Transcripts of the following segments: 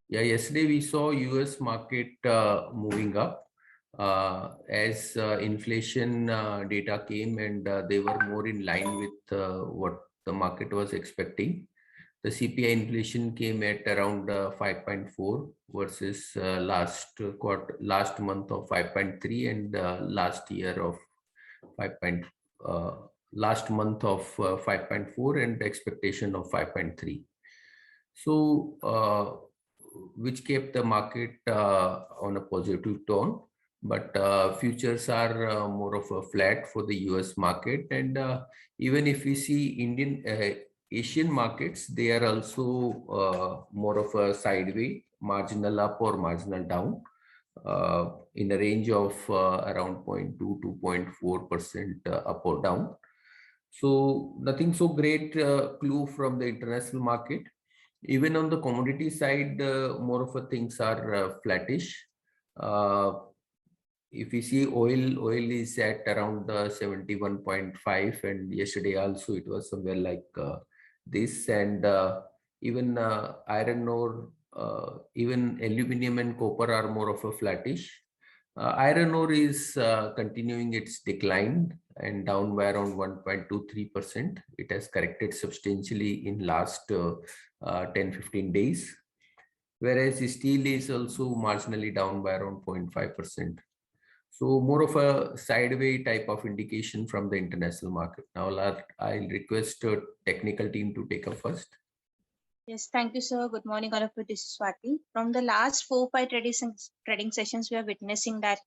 Yeah, yesterday we saw US market moving up as inflation data came and they were more in line with what the market was expecting. The CPI inflation came at around 5.4 versus last month of 5.3 and last year of 5. Uh, last month of 5.4 and expectation of 5.3. So, which kept the market on a positive tone, but futures are more of a flat for the US market. And even if we see Asian markets, they are also more of a sideway, marginal up or marginal down in a range of around 0.2 to 0.4% up or down. So nothing so great clue from the international market. Even on the commodity side, more of a things are flattish. Uh, if you see oil is at around 71.5, and yesterday also it was somewhere like this. And even iron ore, even aluminum and copper are more of a flattish. Iron ore is continuing its decline and down by around 1.23%. It has corrected substantially in last 10-15 days, whereas steel is also marginally down by around 0.5%. So more of a sideway type of indication from the international market. Now I'll request technical team to take up first. Yes, thank you, sir. Good morning, all of you. This is Swati. From the last 4-5 trading sessions, we are witnessing that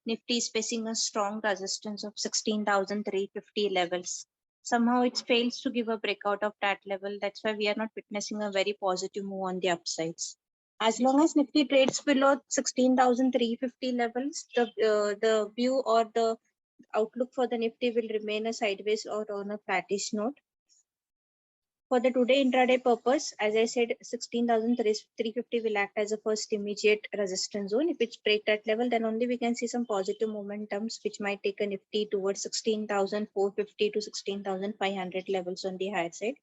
Nifty is facing a strong resistance of 16,350 levels. Somehow it fails to give a breakout of that level. That's why we are not witnessing a very positive move on the upsides. As long as Nifty trades below 16,350 levels, the view or the outlook for the Nifty will remain a sideways or on a flattish note. For the today intraday purpose, as I said, 16,350 will act as a first immediate resistance zone. If it's break that level, then only we can see some positive momentums, which might take a Nifty towards 16,450 to 16,500 levels on the higher side.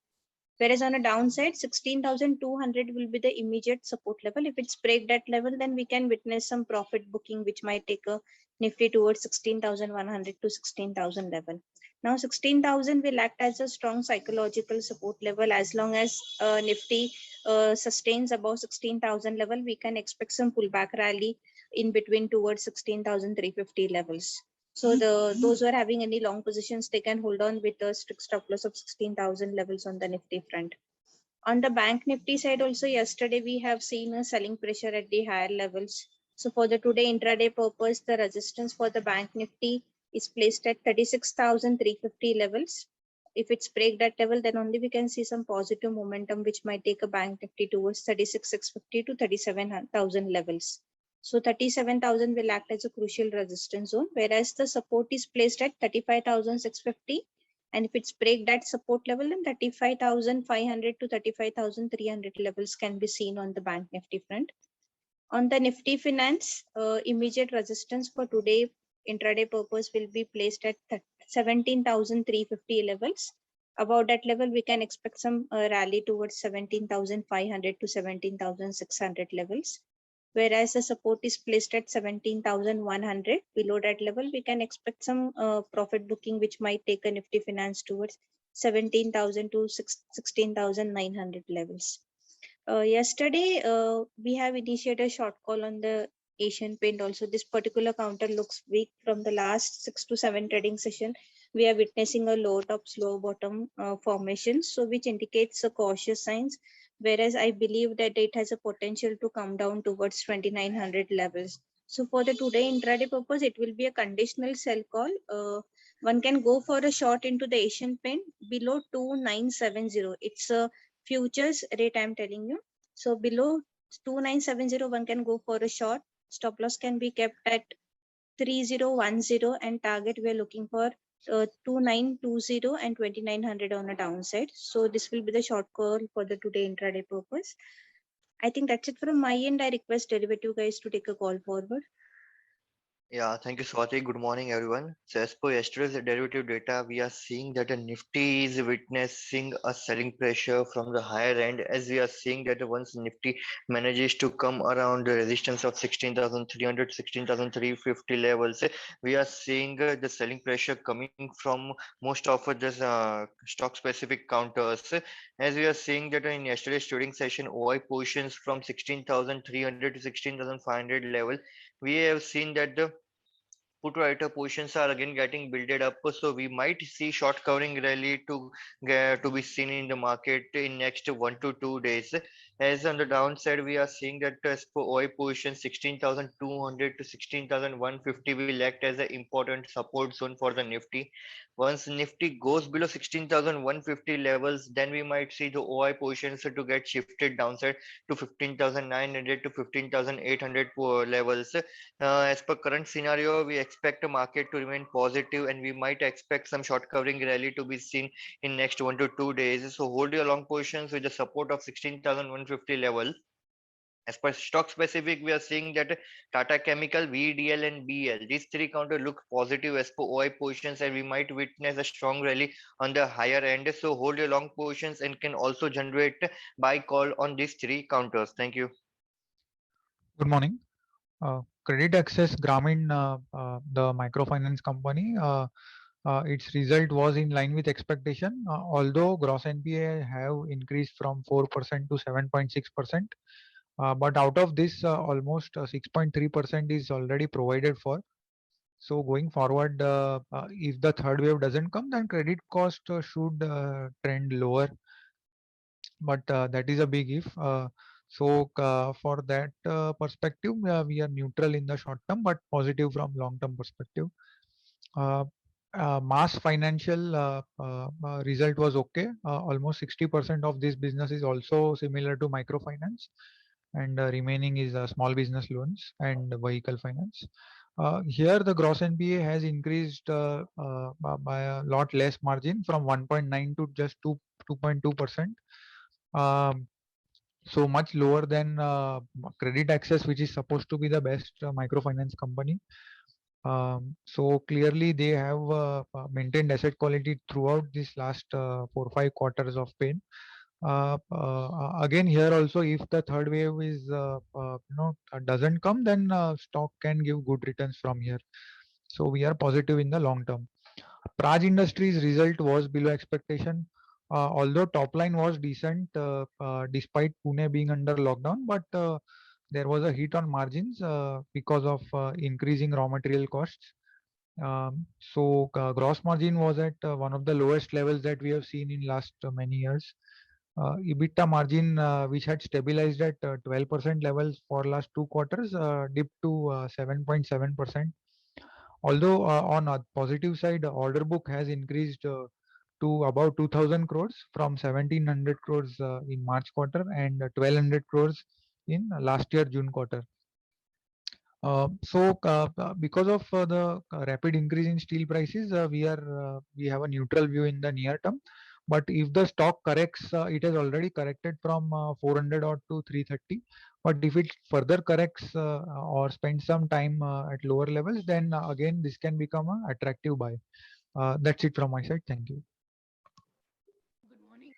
Whereas on a downside, 16,200 will be the immediate support level. If it's break that level, then we can witness some profit booking, which might take a Nifty towards 16,100 to 16,000 level. Now 16,000 will act as a strong psychological support level. As long as Nifty sustains above 16,000 level, we can expect some pullback rally in between towards 16,350 levels. So those who are having any long positions, they can hold on with a strict stop loss of 16,000 levels on the Nifty front. On the Bank Nifty side also, yesterday we have seen a selling pressure at the higher levels. So for the today intraday purpose, the resistance for the Bank Nifty is placed at 36,350 levels. If it's break that level, then only we can see some positive momentum, which might take a Bank Nifty towards 36,650 to 37,000 levels. So 37,000 will act as a crucial resistance zone, whereas the support is placed at 35,650. And if it's break that support level, then 35,500 to 35,300 levels can be seen on the Bank Nifty front. On the Nifty Finance, immediate resistance for today intraday purpose will be placed at 17,350 levels. Above that level, we can expect some rally towards 17,500 to 17,600 levels. Whereas the support is placed at 17,100. Below that level, we can expect some profit booking, which might take a Nifty Finance towards 17,000 to 16,900 levels. Yesterday, we have initiated a short call on the Asian Paint. Also, this particular counter looks weak from the last 6 to 7 trading session. We are witnessing a low top, slow bottom formation, so which indicates a cautious signs. Whereas I believe that it has a potential to come down towards 2,900 levels. So for the today intraday purpose, it will be a conditional sell call. One can go for a short into the Asian Paint below 2,970. It's a futures rate I'm telling you. So below 2,970, one can go for a short. Stop loss can be kept at 3,010 and target we are looking for 2,920 and 2,900 on a downside. So this will be the short call for the today intraday purpose. I think that's it from my end. I request derivative guys to take a call forward. Yeah, thank you, Swati. Good morning, everyone. So, as per yesterday's derivative data, we are seeing that the Nifty is witnessing a selling pressure from the higher end, as we are seeing that once Nifty manages to come around the resistance of 16,300, 16,350 levels, we are seeing the selling pressure coming from most of the stock specific counters. As we are seeing that in yesterday's trading session, OI positions from 16,300 to 16,500 level, we have seen that the put writer positions are again getting builded up, so we might see short covering rally to be seen in the market in next 1 to 2 days. As on the downside, we are seeing that as per OI position 16,200 to 16,150 will act as an important support zone for the Nifty. Once Nifty goes below 16,150 levels, then we might see the OI positions to get shifted downside to 15,900 to 15,800 levels. As per current scenario, we expect the market to remain positive, and we might expect some short covering rally to be seen in next 1 to 2 days. So hold your long positions with the support of 16,150 level. As per stock specific, we are seeing that Tata Chemical, VDL, and BL, these three counter look positive as per OI positions, and we might witness a strong rally on the higher end. So hold your long positions and can also generate buy call on these three counters. Thank you. Good morning. Credit Access Grameen, the microfinance company, its result was in line with expectation, although gross NPA have increased from 4% to 7.6%. But out of this, almost 6.3% is already provided for. So going forward, if the third wave doesn't come, then credit cost should trend lower. But that is a big if. For that perspective, we are neutral in the short term, but positive from long term perspective. Uh, Mass Financial result was okay. Almost 60% of this business is also similar to microfinance, and remaining is small business loans and vehicle finance. Here, the gross NPA has increased by a lot less margin from 1.9 to just 2.2%. Um, so much lower than Credit Access, which is supposed to be the best microfinance company. So clearly they have maintained asset quality throughout this last 4 or 5 quarters of pain. Again, here also, if the third wave is doesn't come, then stock can give good returns from here. So we are positive in the long term. Praj Industries result was below expectation. Although top line was decent despite Pune being under lockdown, but there was a hit on margins because of increasing raw material costs. Gross margin was at one of the lowest levels that we have seen in last many years. EBITDA margin, which had stabilized at 12% levels for last 2 quarters, dipped to 7.7%. Although on a positive side, the order book has increased to about 2,000 crores from 1,700 crores in March quarter and 1,200 crores in last year June quarter. Because of the rapid increase in steel prices, we have a neutral view in the near term. But if the stock corrects, it has already corrected from 400 odd to 330. But if it further corrects or spends some time at lower levels, then again this can become an attractive buy. That's it from my side. Thank you. Good morning.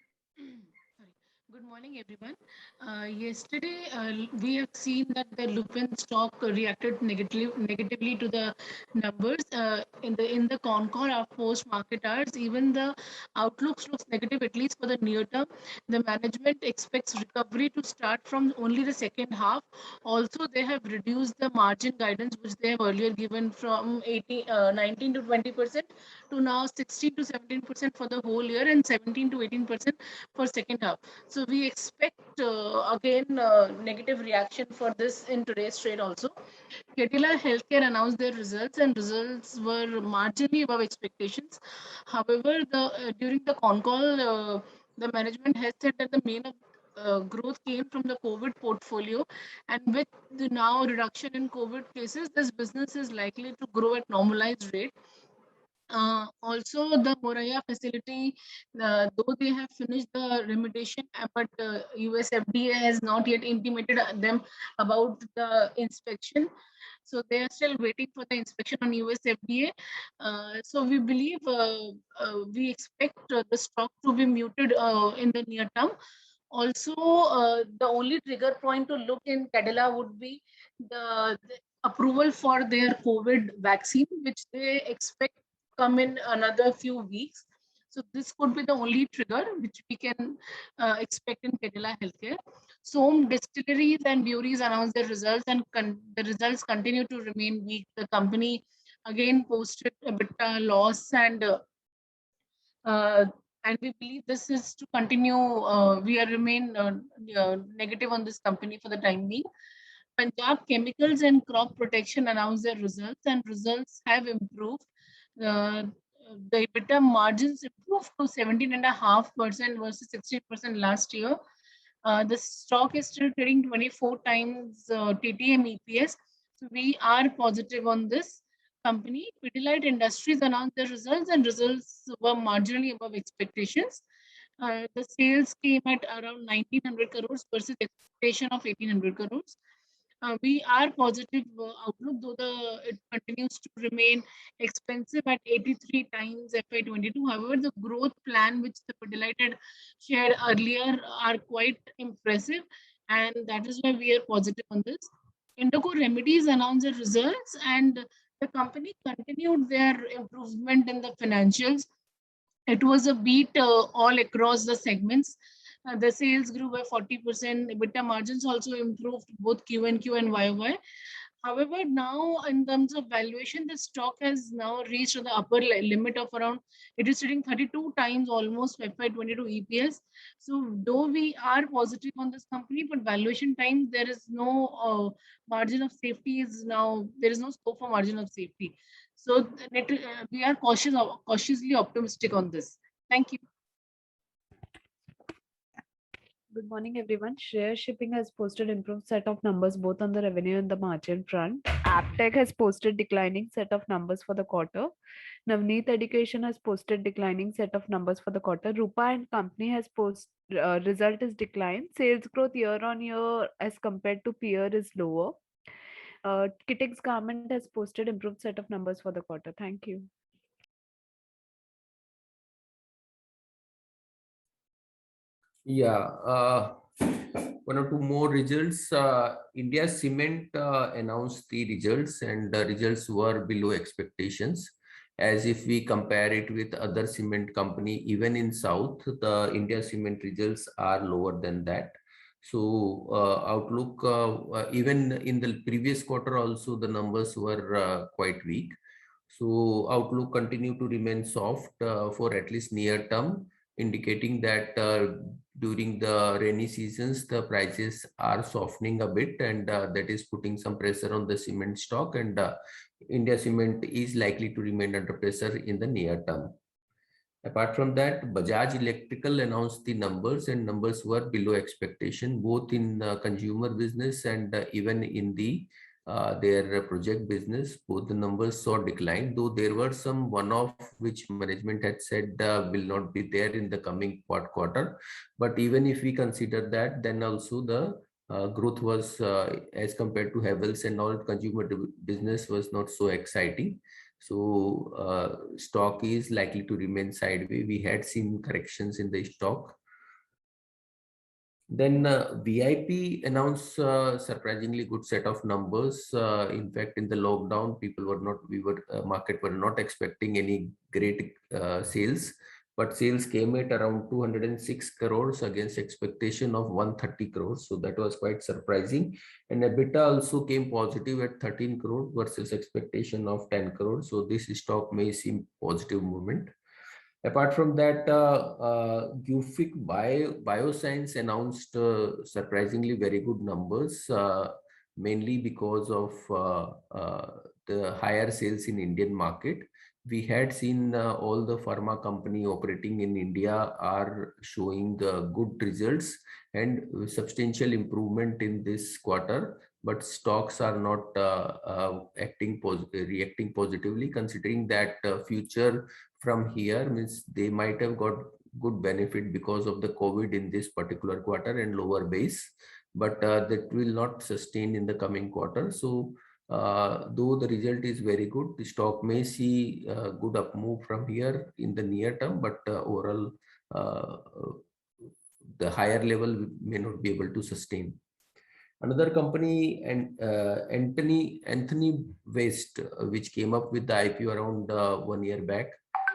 Sorry. Good morning, everyone. Yesterday, we have seen that the Lupin stock reacted negatively to the numbers in the con call of post market hours. Even the outlook looks negative, at least for the near term. The management expects recovery to start from only the second half. Also, they have reduced the margin guidance, which they have earlier given from 19 to 20% to now 16 to 17% for the whole year and 17 to 18% for second half. So we expect again negative reaction for this in today's trade also. Cadila Healthcare announced their results, and results were marginally above expectations. However, during the con call, the management has said that the main growth came from the COVID portfolio, and with the now reduction in COVID cases, this business is likely to grow at normalized rate. Also, the Moraiya facility, though they have finished the remediation, but US FDA has not yet intimated them about the inspection. So they are still waiting for the inspection on US FDA. So we believe, we expect the stock to be muted in the near term. Also, the only trigger point to look in Cadila would be the approval for their COVID vaccine, which they expect come in another few weeks. So this could be the only trigger which we can expect in Cadila Healthcare. Some distilleries and breweries announced their results, and the results continue to remain weak. The company again posted EBITDA loss, uh, and we believe this is to continue. We are remain negative on this company for the time being. Punjab Chemicals and Crop Protection announced their results, and results have improved. Uh, the EBITDA margins improved to 17.5% versus 16% last year. The stock is still trading 24 times TTM EPS. So we are positive on this company. Pidilite Industries announced their results, and results were marginally above expectations. The sales came at around 1900 crores versus expectation of 1800 crores. We are positive outlook, though it continues to remain expensive at 83 times FY22. However, the growth plan which the Pidilite had shared earlier are quite impressive, and that is why we are positive on this. Indoco Remedies announced the results, and the company continued their improvement in the financials. It was a beat all across the segments. The sales grew by 40%. EBITDA margins also improved both Q and Q and YOY. However, now in terms of valuation, the stock has now reached the upper limit of around, it is sitting 32 times almost FY22 EPS. So though we are positive on this company, but valuation times, there is no margin of safety is now, there is no scope for margin of safety. So we are cautiously optimistic on this. Thank you. Good morning, everyone. Share Shipping has posted improved set of numbers both on the revenue and the margin front. Aptech has posted declining set of numbers for the quarter. Navneet Education has posted declining set of numbers for the quarter. Rupa and Company has result is decline. Sales growth year on year as compared to peer is lower. Kitex Garment has posted improved set of numbers for the quarter. Thank you. Yeah, one or two more results. India Cement announced the results, and the results were below expectations. As if we compare it with other cement company, even in South, the India Cement results are lower than that. So outlook, even in the previous quarter also, the numbers were quite weak. So outlook continue to remain soft for at least near term, indicating that during the rainy seasons, the prices are softening a bit, and that is putting some pressure on the cement stock, and India Cement is likely to remain under pressure in the near term. Apart from that, Bajaj Electrical announced the numbers, and numbers were below expectation, both in consumer business and even in the their project business. Both the numbers saw decline, though there were some one-off which management had said will not be there in the coming quarter. But even if we consider that, then also the growth was as compared to Havells and all, consumer business was not so exciting. So stock is likely to remain sideways. We had seen corrections in the stock. Then VIP announced surprisingly good set of numbers. In fact, in the lockdown, market were not expecting any great sales, but sales came at around 206 crores against expectation of 130 crores. So that was quite surprising. And EBITDA also came positive at 13 crores versus expectation of 10 crores. So this stock may seem positive movement. Apart from that, Gufic Bioscience announced surprisingly very good numbers, mainly because of the higher sales in Indian market. We had seen all the pharma company operating in India are showing good results and substantial improvement in this quarter, but stocks are not reacting positively, considering that future from here means they might have got good benefit because of the COVID in this particular quarter and lower base, but that will not sustain in the coming quarter. So though the result is very good, the stock may see a good up move from here in the near term, but overall the higher level may not be able to sustain. Another company, and Anthony West, which came up with the IPO around 1 year back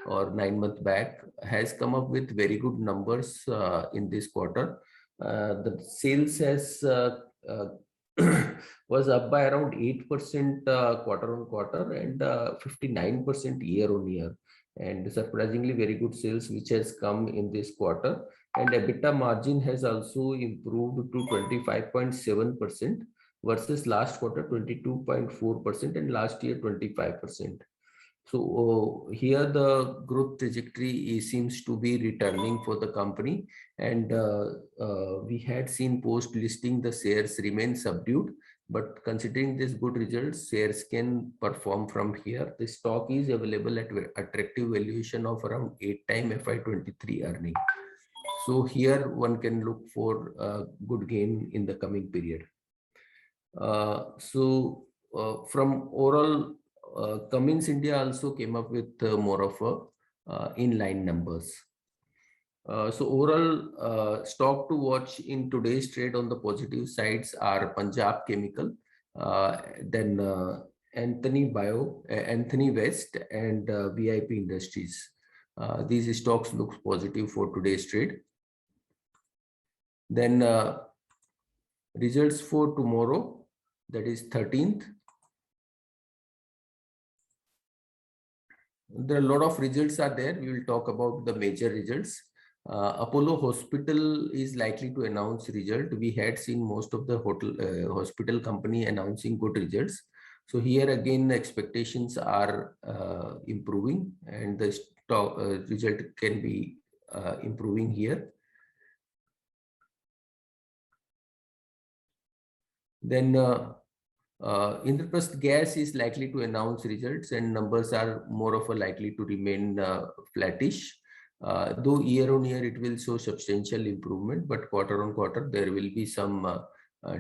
or 9 months back, has come up with very good numbers in this quarter. The sales has was up by around 8% quarter on quarter and 59% year on year, and surprisingly very good sales which has come in this quarter. And EBITDA margin has also improved to 25.7% versus last quarter 22.4% and last year 25%. So here the growth trajectory seems to be returning for the company, and we had seen post listing the shares remain subdued, but considering this good results, shares can perform from here. The stock is available at attractive valuation of around 8 times FY23 earning. So here one can look for a good gain in the coming period. From overall, Cummins India also came up with more of a inline numbers. So overall, stock to watch in today's trade on the positive sides are Punjab Chemical, then Anthony West, and VIP Industries. These stocks look positive for today's trade. Then results for tomorrow, that is 13th. There are a lot of results are there. We will talk about the major results. Apollo Hospital is likely to announce result. We had seen most of the hospital company announcing good results. So here again, the expectations are improving, and the stock result can be improving here. Then Indraprastha Gas is likely to announce results, and numbers are more of a likely to remain flattish. Though year on year it will show substantial improvement, but quarter on quarter there will be some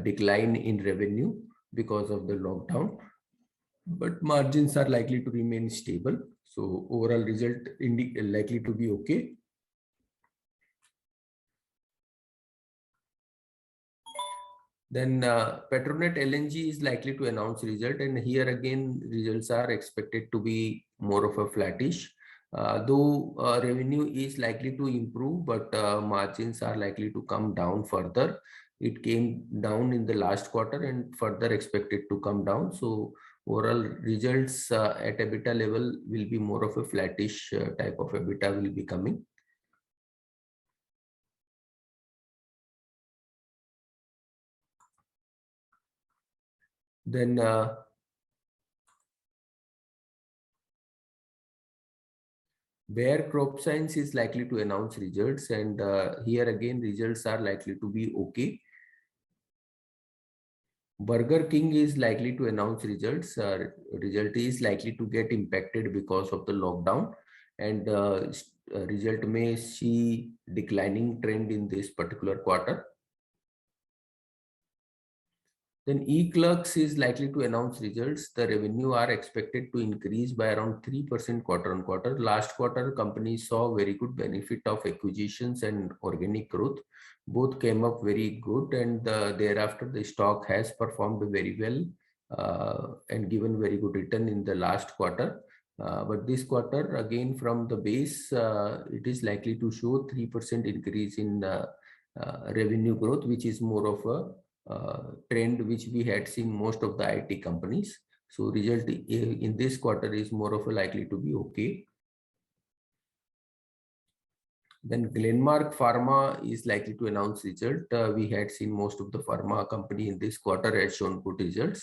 decline in revenue because of the lockdown. But margins are likely to remain stable. So overall result likely to be okay. Then Petronet LNG is likely to announce result, and here again results are expected to be more of a flattish. Though revenue is likely to improve, but margins are likely to come down further. It came down in the last quarter and further expected to come down. So overall results at EBITDA level will be more of a flattish type of EBITDA will be coming. Then Bayer CropScience is likely to announce results, and here again results are likely to be okay. Burger King is likely to announce results. Result is likely to get impacted because of the lockdown, and result may see declining trend in this particular quarter. Then eClerx is likely to announce results. The revenue are expected to increase by around 3% quarter on quarter. Last quarter, company saw very good benefit of acquisitions and organic growth. Both came up very good, and thereafter the stock has performed very well and given very good return in the last quarter. But this quarter, again from the base, it is likely to show 3% increase in revenue growth, which is more of a trend which we had seen most of the IT companies. So result in this quarter is more of a likely to be okay. Then Glenmark Pharma is likely to announce result. We had seen most of the pharma company in this quarter has shown good results,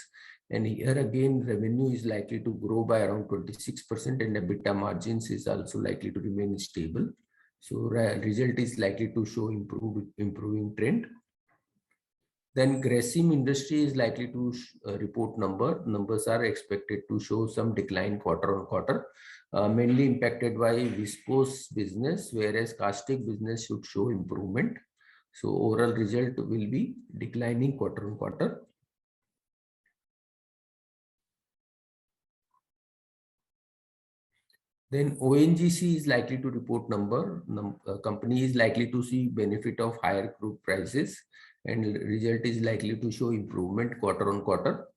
and here again revenue is likely to grow by around 26%, and EBITDA margins is also likely to remain stable. So result is likely to show improving trend. Then Grasim Industry is likely to report numbers are expected to show some decline quarter on quarter, mainly impacted by viscose business, whereas caustic business should show improvement. So overall result will be declining quarter on quarter. Then ONGC is likely to report company is likely to see benefit of higher crude prices, and result is likely to show improvement quarter on quarter.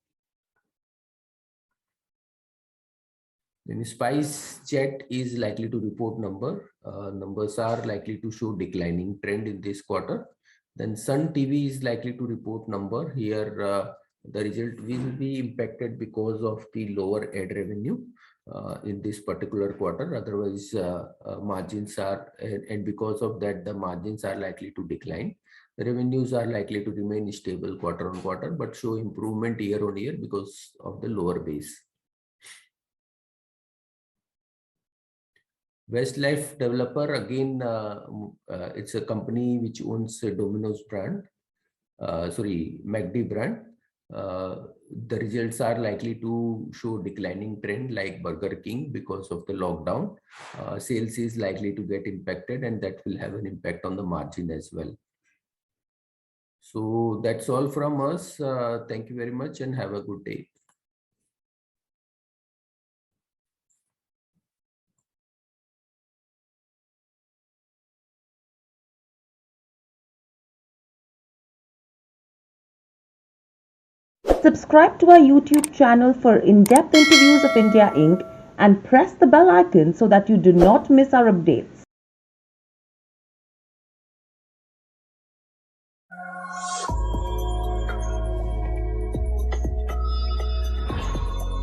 Then SpiceJet is likely to report numbers are likely to show declining trend in this quarter. Then Sun TV is likely to report number. Here the result will be impacted because of the lower ad revenue in this particular quarter. Otherwise margins are, and because of that the margins are likely to decline. The revenues are likely to remain stable quarter on quarter but show improvement year on year because of the lower base. Westlife Developer, again, it's a company which owns a Domino's brand, McD brand. The results are likely to show declining trend like Burger King because of the lockdown. Sales is likely to get impacted, and that will have an impact on the margin as well. So that's all from us. Thank you very much and have a good day. Subscribe to our YouTube channel for in-depth interviews of India Inc. and press the bell icon so that you do not miss our updates.